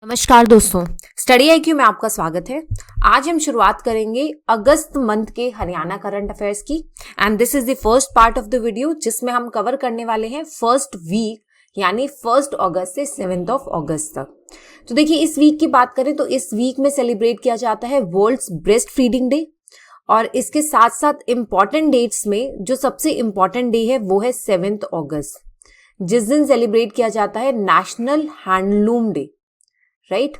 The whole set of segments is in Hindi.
नमस्कार दोस्तों, स्टडी आईक्यू में आपका स्वागत है। आज हम शुरुआत करेंगे अगस्त मंथ के हरियाणा करंट अफेयर्स की and this is the first part of the video जिसमें हम कवर करने वाले हैं फर्स्ट वीक यानी 1 अगस्त से 7 अगस्त तक। तो देखिए, इस वीक की बात करें तो इस वीक में सेलिब्रेट किया जाता है वर्ल्ड्स ब्रेस्ट फीडिंग डे और इसके साथ साथ इंपॉर्टेंट डेट्स में जो सबसे इंपॉर्टेंट डे है वो है 7 अगस्त, जिस दिन सेलिब्रेट किया जाता है नेशनल हैंडलूम डे, राइट।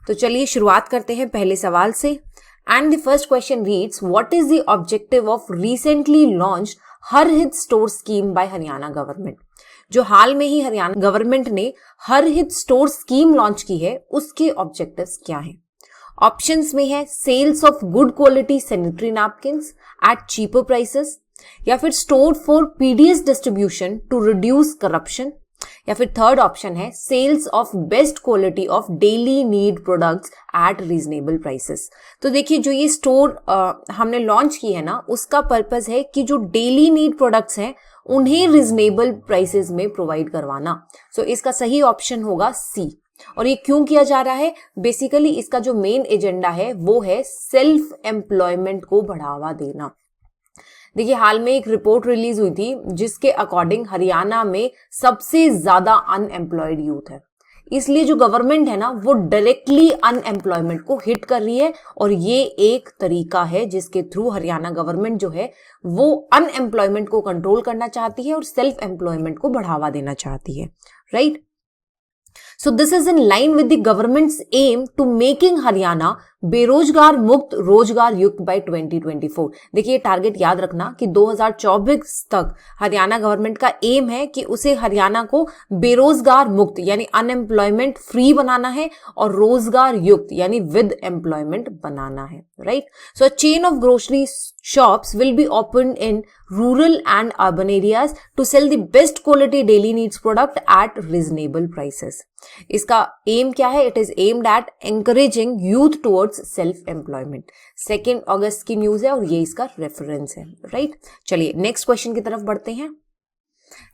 तो चलिए शुरुआत करते हैं पहले सवाल से and the first question reads what is the objective of recently launched Har Hit store scheme by Haryana government. जो हाल में ही हरियाणा गवर्नमेंट ने हर हित स्टोर स्कीम लॉन्च की है उसके ऑब्जेक्टिव्स क्या हैं। ऑप्शंस में है sales of good quality sanitary napkins at cheaper prices, या फिर store for PDS distribution to reduce corruption, या फिर थर्ड ऑप्शन है sales of best quality of daily need products at reasonable prices. तो देखिए, जो ये स्टोर हमने लॉन्च की है ना, उसका पर्पस है कि जो डेली नीड प्रोडक्ट्स हैं उन्हें रीजनेबल प्राइसेस में प्रोवाइड करवाना। सो इसका सही ऑप्शन होगा सी। और ये क्यों किया जा रहा है? बेसिकली इसका जो मेन एजेंडा है वो है सेल्फ एम्प्लॉयमेंट को बढ़ावा देना। देखिए, हाल में एक रिपोर्ट रिलीज हुई थी जिसके अकॉर्डिंग हरियाणा में सबसे ज्यादा अनएम्प्लॉयड यूथ है। इसलिए जो गवर्नमेंट है ना वो डायरेक्टली अनएम्प्लॉयमेंट को हिट कर रही है और ये एक तरीका है जिसके थ्रू हरियाणा गवर्नमेंट जो है वो अनएम्प्लॉयमेंट को कंट्रोल करना चाहती है और सेल्फ एम्प्लॉयमेंट को बढ़ावा देना चाहती है, right. So this is in line with the government's aim to making Haryana बेरोजगार मुक्त रोजगार युक्त by 2024। देखिए, टारगेट याद रखना कि 2024 तक हरियाणा गवर्नमेंट का एम है कि उसे हरियाणा को बेरोजगार मुक्त यानी अनएम्प्लॉयमेंट फ्री बनाना है और रोजगार युक्त यानी विद एम्प्लॉयमेंट बनाना है, right. So a chain of grocery shops will be opened in rural and urban areas to sell the best quality daily needs product at reasonable prices। इसका एम क्या है? It is aimed at encouraging youth towards self employment. 2 अगस्त की न्यूज है और ये इसका रेफरेंस है, राइट। चलिए नेक्स्ट क्वेश्चन की तरफ बढ़ते हैं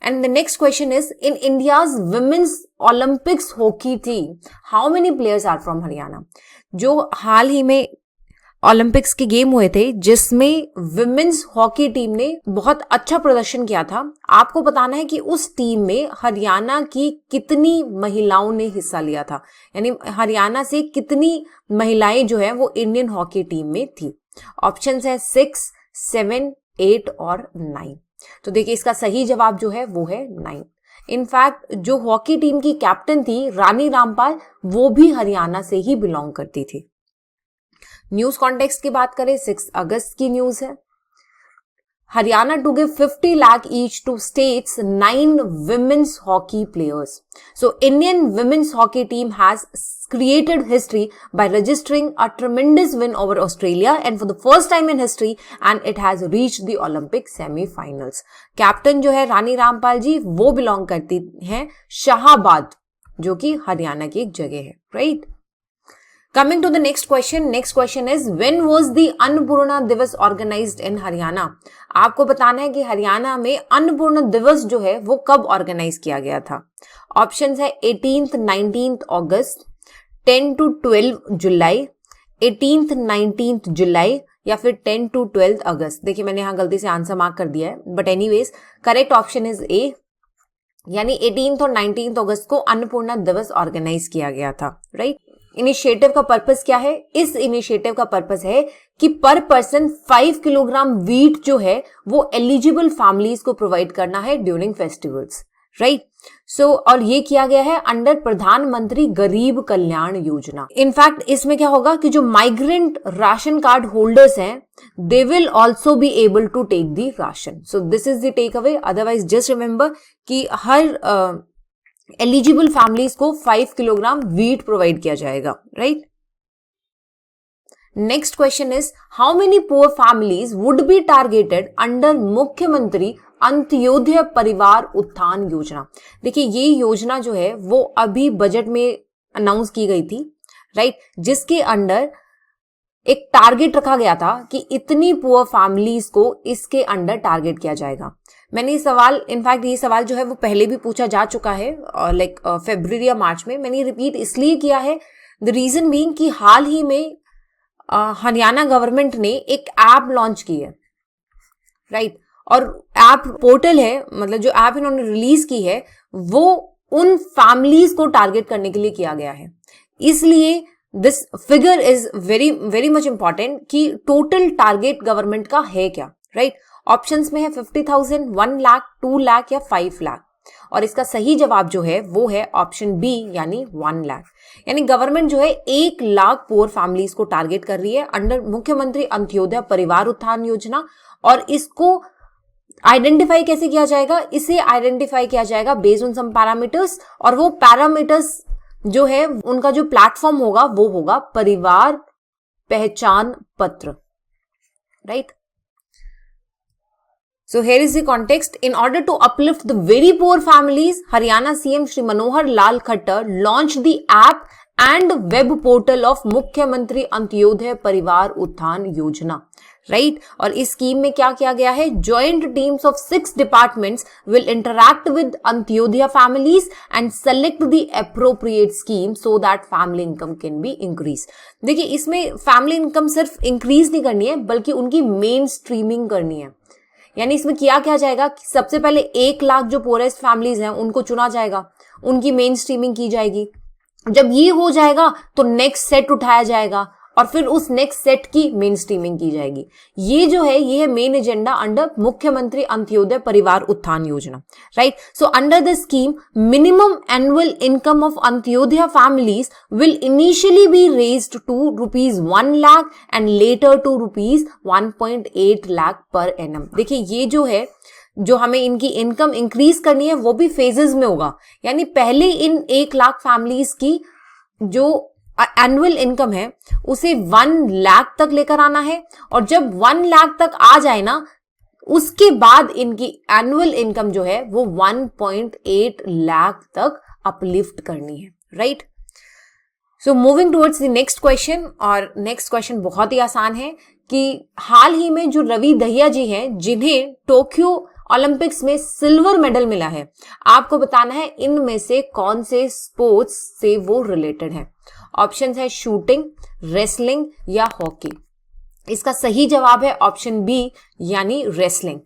and the next question is in India's women's Olympics hockey team how many players are from Haryana. जो हाल ही में ओलंपिक्स के गेम हुए थे जिसमें विमेन्स हॉकी टीम ने बहुत अच्छा प्रदर्शन किया था, आपको बताना है कि उस टीम में हरियाणा की कितनी महिलाओं ने हिस्सा लिया था, यानी हरियाणा से कितनी महिलाएं जो है वो इंडियन हॉकी टीम में थी। ऑप्शंस है 6, 7, 8 और 9। तो देखिए, इसका सही जवाब जो है वो है 9। इनफैक्ट जो हॉकी टीम की कैप्टन थी रानी रामपाल, वो भी हरियाणा से ही बिलोंग करती थी। न्यूज कॉन्टेक्स्ट की बात करें, 6 अगस्त की न्यूज है। Haryana to give 50 lakh each to states 9 women's hockey players. So Indian women's hockey team has created history by registering a tremendous win over Australia and for the first time in history and it has reached the Olympic semi-finals। Captain जो है रानी रामपाल जी वो बिलोंग करती हैं शाहाबाद, जो कि हरियाणा की एक जगह है, right. Coming to the next question is when was the Annapurna दिवस organized in हरियाणा। आपको बताना है कि हरियाणा में अन्नपूर्णा दिवस जो है वो कब ऑर्गेनाइज किया गया था। ऑप्शंस है 18th 19th August, 10 to 12 July, 18th 19th जुलाई या फिर 10 to 12 अगस्त। देखिए, मैंने यहाँ गलती से आंसर मार्क कर दिया है, but anyways correct option is a, यानी 18th और 19th अगस्त को अन्नपूर्णा दिवस ऑर्गेनाइज किया गया था, राइट। इनिशिएटिव का पर्पस क्या है? इस इनिशिएटिव का पर्पस है कि पर पर्सन 5 किलोग्राम वीट जो है वो एलिजिबल फैमिलीज को प्रोवाइड करना है ड्यूरिंग फेस्टिवल्स, राइट। सो और ये किया गया है अंडर प्रधानमंत्री गरीब कल्याण योजना। इनफैक्ट इसमें क्या होगा कि जो माइग्रेंट राशन कार्ड होल्डर्स हैं they will also be able to take the ration. So this is the take away. Otherwise just remember कि हर एलिजिबल फैमिलीज को 5 किलोग्राम वीट प्रोवाइड किया जाएगा, right. Next question is how many poor families would be targeted under मुख्यमंत्री अंत्योदय परिवार उत्थान योजना। देखिए, ये योजना जो है वो अभी बजट में अनाउंस की गई थी, राइट, जिसके अंडर एक टारगेट रखा गया था कि इतनी पुअर फैमिलीज को इसके अंडर टारगेट किया जाएगा। मैंने ये सवाल, इनफैक्ट ये सवाल जो है वो पहले भी पूछा जा चुका है, लाइक फरवरी या मार्च में। मैंने रिपीट इसलिए किया है, द रीजन बीइंग कि हाल ही में हरियाणा गवर्नमेंट ने एक ऐप लॉन्च की है, राइट। और ऐप पोर्टल है, मतलब जो ऐप इन्होंने रिलीज की है वो उन फैमिलीज को टारगेट करने के लिए किया गया है। इसलिए this figure is very very much important कि टोटल टारगेट गवर्नमेंट का है क्या, राइट। ऑप्शंस में है 50,000, 1 लाख, 2 लाख या 5 लाख, और इसका सही जवाब जो है वो है ऑप्शन बी यानी 1 लाख। यानी गवर्नमेंट जो है 1 लाख पुअर फैमिलीज को टारगेट कर रही है अंडर मुख्यमंत्री अंत्योदय परिवार उत्थान योजना। और इसको आइडेंटिफाई कैसे किया जाएगा? इसे आइडेंटिफाई किया जाएगा बेस्ड ऑन सम पैरामीटर्स, और वो पैरामीटर्स जो है उनका जो प्लेटफॉर्म होगा वो होगा परिवार पहचान पत्र, right. So here is the context. In order to uplift the very poor families, Haryana CM Shri Manohar Lal Khattar launched the app and web portal of मुख्यमंत्री अंत्योदय परिवार उत्थान योजना, राइट। और इस स्कीम में क्या किया गया है? Joint teams of 6 departments will interact with Antyodaya families and select the appropriate scheme so that family income can be increase. देखिए, इसमें फैमिली इनकम सिर्फ इंक्रीज नहीं करनी है बल्कि उनकी मेन स्ट्रीमिंग करनी है। यानी इसमें क्या जाएगा कि सबसे पहले 1 लाख जो पोरेस्ट फैमिलीज हैं उनको चुना जाएगा, उनकी मेन स्ट्रीमिंग की जाएगी। जब ये हो जाएगा तो नेक्स्ट सेट उठाया जाएगा और फिर उस नेक्स्ट सेट की मेन स्ट्रीमिंग की जाएगी। ये जो है ये है मेन एजेंडा अंडर मुख्यमंत्री Antyodaya Parivar Utthan Yojana, right. So under the scheme minimum annual income of Antyodaya families will initially be raised to ₹1 lakh and later to ₹1.8 lakh per annum. देखिए, ये जो है जो हमें इनकी इनकम इंक्रीज करनी है वो भी फेजेस में होगा। यानी पहले इन 1 लाख फैमिलीज की जो एनुअल इनकम है उसे 1 लाख तक लेकर आना है, और जब 1 लाख तक आ जाए ना उसके बाद इनकी एनुअल इनकम जो है वो 1.8 लाख तक अपलिफ्ट करनी है, right. So moving towards the next question, और नेक्स्ट क्वेश्चन बहुत ही आसान है कि हाल ही में जो रवि दहिया जी हैं जिन्हें टोक्यो ओलंपिक्स में सिल्वर मेडल मिला है, आपको बताना है इनमें से कौन से स्पोर्ट्स से वो रिलेटेड है। ऑप्शन है शूटिंग, रेसलिंग या हॉकी। इसका सही जवाब है ऑप्शन बी यानी रेसलिंग।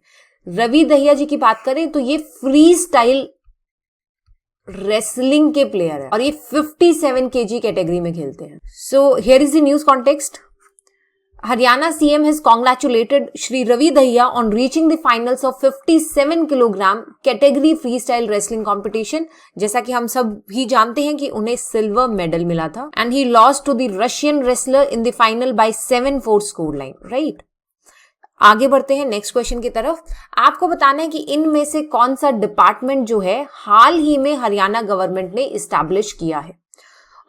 रवि दहिया जी की बात करें तो ये फ्री स्टाइल रेसलिंग के प्लेयर है और ये 57 kg कैटेगरी में खेलते हैं। सो here is the news context. Haryana CM has congratulated Shri Ravi Dahiya on reaching the finals of 57 kilogram category free style wrestling competition. जैसा कि हम सब भी जानते हैं कि उन्हें सिल्वर मेडल मिला था, and he lost to the Russian wrestler in the final by 7-4 score line, right. आगे बढ़ते हैं नेक्स्ट क्वेश्चन की तरफ। आपको बताना है कि इनमें से कौन सा डिपार्टमेंट जो है हाल ही में हरियाणा गवर्नमेंट ने इस्टेब्लिश किया है।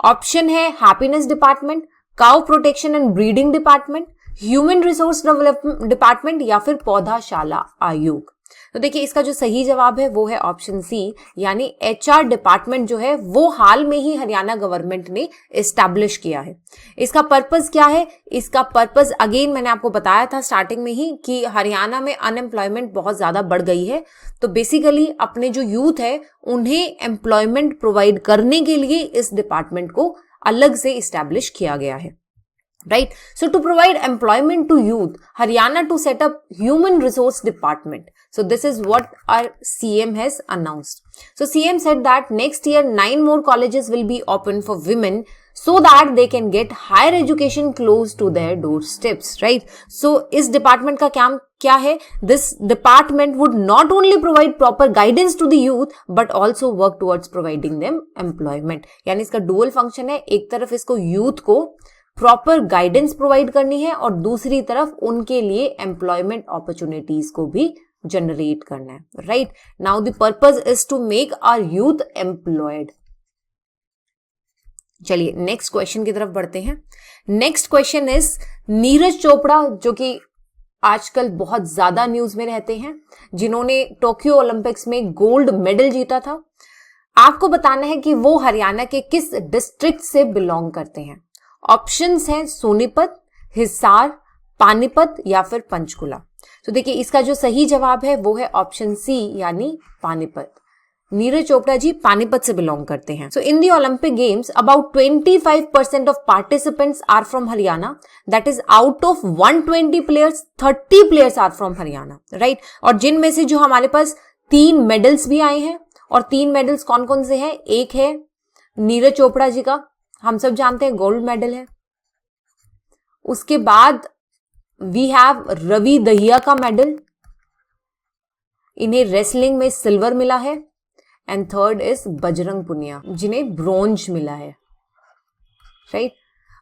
ऑप्शन है happiness department, cow protection and breeding department, human resource development department या फिर पौधाशाला आयोग। तो देखिए, इसका जो सही जवाब है वो है ऑप्शन सी यानी HR डिपार्टमेंट जो है वो हाल में ही हरियाणा गवर्नमेंट ने एस्टैब्लिश किया है। इसका पर्पस क्या है? इसका पर्पस अगेन मैंने आपको बताया था स्टार्टिंग में ही कि हरियाणा में अनएम्प्लॉयमेंट बहुत ज्यादा बढ़ गई है, तो बेसिकली अपने जो यूथ है उन्हें एम्प्लॉयमेंट प्रोवाइड करने के लिए इस डिपार्टमेंट को अलग से इस्टेब्लिश किया गया है, right? So to provide employment to youth, Haryana to set up human resource department. So this is what our CM has announced. So CM said that next year 9 more colleges will be open for women so that they can get higher education close to their doorsteps, right? So इस department का काम क्या है? This department would not only provide proper guidance to the youth but also work towards providing them employment. यानी इसका dual function है, एक तरफ इसको youth को प्रॉपर गाइडेंस प्रोवाइड करनी है और दूसरी तरफ उनके लिए एम्प्लॉयमेंट अपॉर्चुनिटीज को भी जनरेट करना है, right. Now the purpose is to make our youth employed. चलिए नेक्स्ट क्वेश्चन की तरफ बढ़ते हैं। Next question is Neeraj Chopra, जो कि आजकल बहुत ज्यादा न्यूज में रहते हैं, जिन्होंने टोक्यो ओलंपिक्स में गोल्ड मेडल जीता था। आपको बताना है कि वो हरियाणा के किस डिस्ट्रिक्ट से बिलोंग करते हैं। ऑप्शंस हैं सोनीपत, हिसार, पानीपत या फिर पंचकुला? तो देखिए इसका जो सही जवाब है वो है ऑप्शन सी यानी पानीपत। नीरज चोपड़ा जी पानीपत से बिलोंग करते हैं। So in the Olympic games about 25% of participants are from Haryana, that is out of 120 players 30 players are from Haryana, right. और जिनमें से जो हमारे पास 3 मेडल्स भी आए हैं, और 3 मेडल्स कौन कौन से हैं? एक है नीरज चोपड़ा जी का, हम सब जानते हैं गोल्ड मेडल है। उसके बाद वी हैव रवि दहिया का मेडल, इन्हें रेसलिंग में सिल्वर मिला है। And third is Bajrang Punia जिन्हें ब्रोंज मिला है, राइट।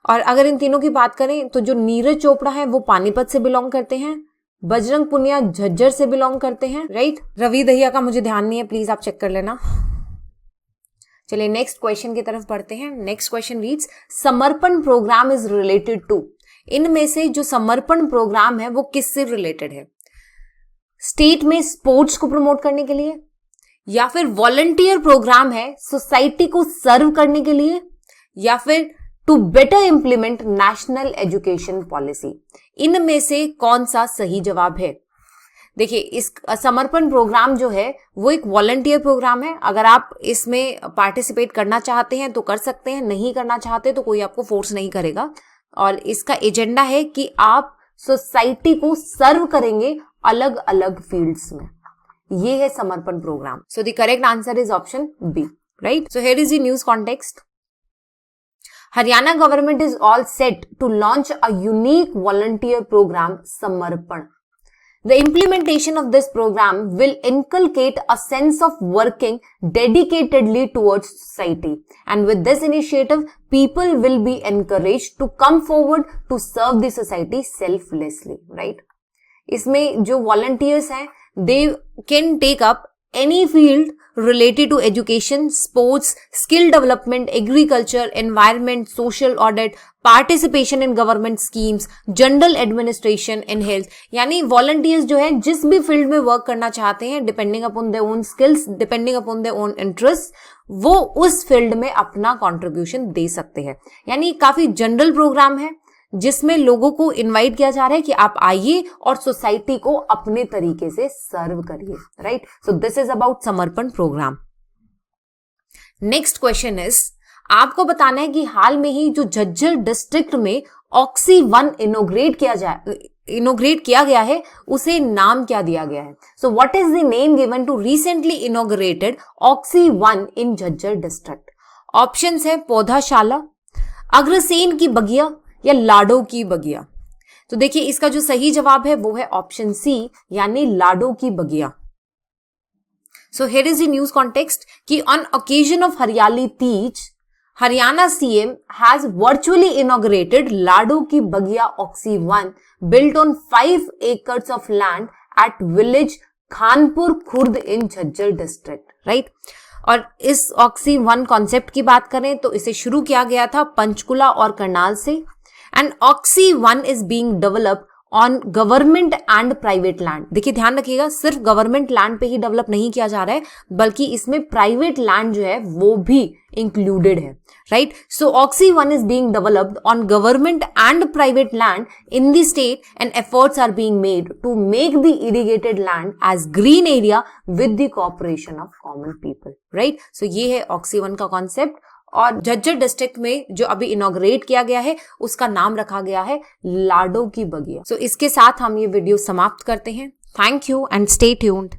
और अगर इन तीनों की बात करें तो जो नीरज चोपड़ा है वो पानीपत से बिलोंग करते हैं, बजरंग पुनिया झज्जर से बिलोंग करते हैं, राइट। रवि दहिया का मुझे ध्यान नहीं है, प्लीज आप चेक कर लेना। चलिए नेक्स्ट क्वेश्चन की तरफ बढ़ते हैं। नेक्स्ट क्वेश्चन रीड्स समर्पण प्रोग्राम इज रिलेटेड टू, इनमें से जो समर्पण प्रोग्राम है वो किससे रिलेटेड है? स्टेट में स्पोर्ट्स को प्रमोट करने के लिए, या फिर वॉलंटियर प्रोग्राम है सोसाइटी को सर्व करने के लिए, या फिर to better implement national education policy? इनमें से कौन सा सही जवाब है? देखिए इस समर्पण प्रोग्राम जो है वो एक वॉलंटियर प्रोग्राम है। अगर आप इसमें पार्टिसिपेट करना चाहते हैं तो कर सकते हैं, नहीं करना चाहते तो कोई आपको फोर्स नहीं करेगा। और इसका एजेंडा है कि आप सोसाइटी को सर्व करेंगे अलग अलग फील्ड्स में। ये है Samarpan program. So the correct answer is option B, right. So here is the news context. Haryana government is all set to launch a unique volunteer program Samarpan. The implementation of this program will inculcate a sense of working dedicatedly towards society, and with this initiative, people will be encouraged to come forward to serve the society selflessly, right? इसमें जो volunteers हैं, they can take up any field related to education, sports, skill development, agriculture, environment, social audit, participation in government schemes, general administration and health. यानी volunteers जो है जिस भी फील्ड में वर्क करना चाहते हैं, depending upon their own skills, depending upon their own interests, वो उस फील्ड में अपना कंट्रीब्यूशन दे सकते हैं। यानी काफी जनरल प्रोग्राम है जिसमें लोगों को इनवाइट किया जा रहा है कि आप आइए और सोसाइटी को अपने तरीके से सर्व करिए, right. So this is about Samarpan program. Next question is, आपको बताना है कि हाल में ही जो झज्जर डिस्ट्रिक्ट में ऑक्सी 1 इनोग्रेट किया गया है, उसे नाम क्या दिया गया है? So what is the name given to recently inaugurated oxy 1 in Jhajjar district? Options है पौधाशाला, अग्रसेन की बगिया या लाडो की बगिया। तो देखिए इसका जो सही जवाब है वो है ऑप्शन सी यानी Lado ki Bagiya. So here is the news context कि on occasion of Hariyali Teej, Haryana CM has virtually inaugurated Lado ki Bagiya Oxy 1 built on 5 acres of land at village Khanpur Khurd in Jhajjar district, right. और इस ऑक्सी 1 कॉन्सेप्ट की बात करें तो इसे शुरू किया गया था पंचकुला और करनाल से। And oxy 1 is being developed on government and private land. देखिए ध्यान रखिएगा, सिर्फ गवर्नमेंट लैंड पे ही डेवलप नहीं किया जा रहा है, बल्कि इसमें प्राइवेट लैंड जो है वो भी इंक्लूडेड है, right. So Oxy 1 is being developed on government and private land in the state and efforts are being made to make the irrigated land as green area with the cooperation of common people, right. So ये है ऑक्सी 1 का कॉन्सेप्ट। और झज्जर डिस्ट्रिक्ट में जो अभी इनॉग्रेट किया गया है उसका नाम रखा गया है लाडो की बगिया। सो इसके साथ हम ये वीडियो समाप्त करते हैं। Thank you and stay tuned.